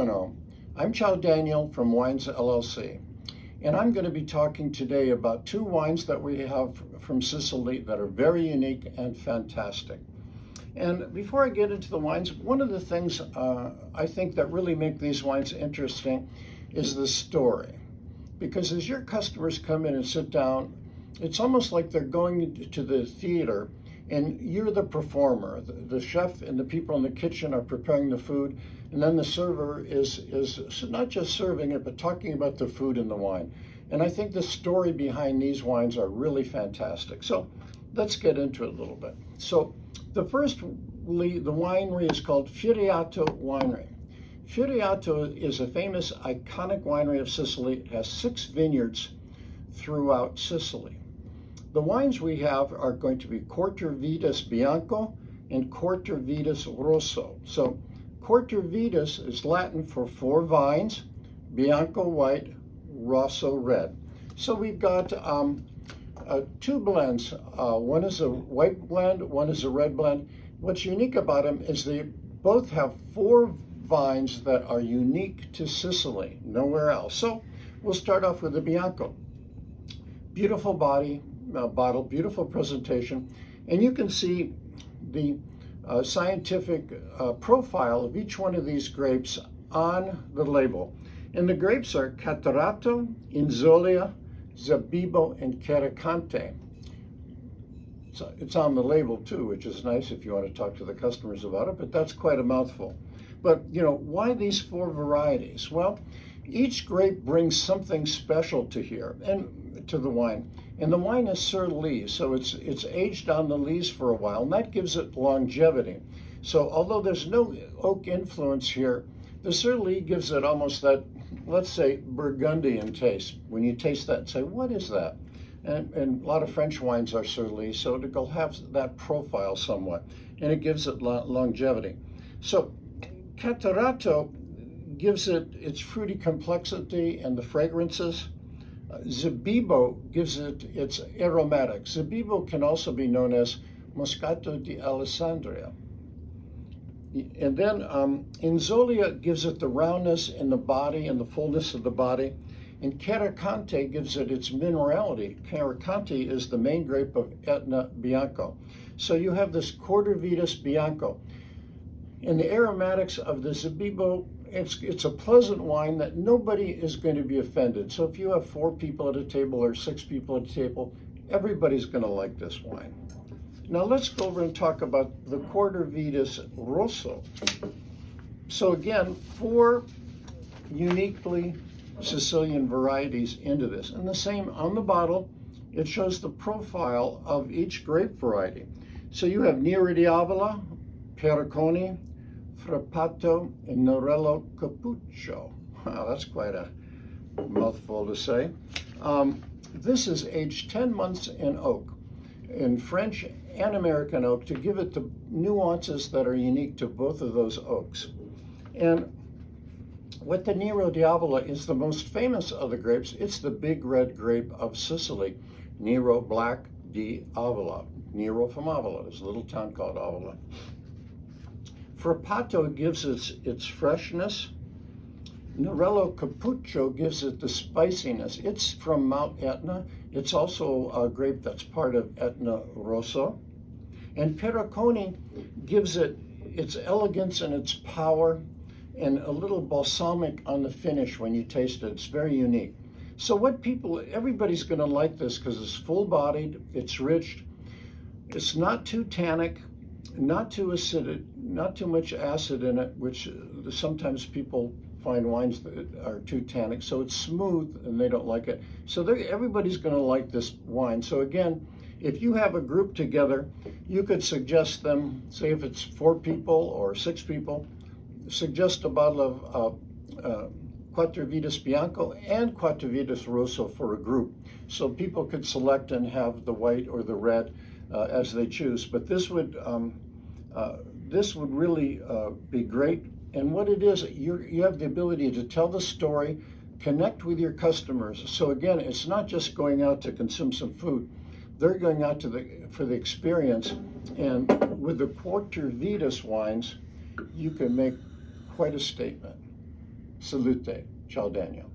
Hello, I'm Chow Daniel from Wines LLC, and I'm going to be talking today about two wines that we have from Sicily that are very unique and fantastic. And before I get into the wines, one of the things I think that really make these wines interesting is the story. Because as your customers come in and sit down, it's almost like they're going to the theater and you're the performer. The chef and the people in the kitchen are preparing the food, and then the server is not just serving it, but talking about the food and the wine. And I think the story behind these wines are really fantastic. So let's get into it a little bit. So the winery is called Firriato Winery. Firriato is a famous, iconic winery of Sicily. It has 6 vineyards throughout Sicily. The wines we have are going to be Quarter Vitis Bianco and Quarter Vitis Rosso. So Quarter Vitis is Latin for 4 vines, Bianco white, Rosso red. So we've got 2 blends. One is a white blend, one is a red blend. What's unique about them is they both have 4 vines that are unique to Sicily, nowhere else. So we'll start off with the Bianco. Beautiful bottle, beautiful presentation, and you can see the scientific profile of each one of these grapes on the label. And the grapes are Catarratto, Inzolia, Zabibo, and Caricante. So it's on the label too, which is nice if you want to talk to the customers about it, but that's quite a mouthful. But why these 4 varieties? Well, each grape brings something special to here and to the wine. And the wine is Sur Lis, so it's aged on the lees for a while, and that gives it longevity. So although there's no oak influence here, the Sur Lis gives it almost that, let's say, Burgundian taste. When you taste that and say, what is that? And a lot of French wines are Sur Lis, so it'll have that profile somewhat, and it gives it longevity. So Catarratto gives it its fruity complexity and the fragrances. Zabibo gives it its aromatic. Zabibo can also be known as Moscato di Alessandria. And then Inzolia gives it the roundness in the body and the fullness of the body. And Caricante gives it its minerality. Caricante is the main grape of Etna Bianco. So you have this Quarter Vitis Bianco. And the aromatics of the Zabibo, it's a pleasant wine that nobody is going to be offended. So if you have 4 people at a table or 6 people at a table, everybody's going to like this wine. Now let's go over and talk about the Quarter Vitis Rosso. So again, 4 uniquely Sicilian varieties into this. And the same on the bottle, it shows the profile of each grape variety. So you have Nero di Avola, Pericone, Firriato, and Norello Cappuccio. Wow, that's quite a mouthful to say. This is aged 10 months in oak, in French and American oak, to give it the nuances that are unique to both of those oaks. And what the Nero di Avola is the most famous of the grapes, it's the big red grape of Sicily, Nero Black di Avola. Nero from Avola, there's a little town called Avola. Firriato gives its freshness. Norello Cappuccio gives it the spiciness. It's from Mount Etna. It's also a grape that's part of Etna Rosso. And Pericone gives it its elegance and its power and a little balsamic on the finish when you taste it. It's very unique. So everybody's going to like this because it's full-bodied, it's rich, it's not too tannic, not too acidic, not too much acid in it, which sometimes people find wines that are too tannic. So it's smooth and they don't like it. So everybody's going to like this wine. So again, if you have a group together, you could suggest them, say if it's 4 people or 6 people, suggest a bottle of Quattro Vitis Bianco and Quattro Vitis Rosso for a group. So people could select and have the white or the red as they choose. But this would really be great. And what it is, you have the ability to tell the story, connect with your customers. So again, it's not just going out to consume some food. They're going out for the experience. And with the Quarter Vitis wines, you can make quite a statement. Salute. Ciao, Daniel.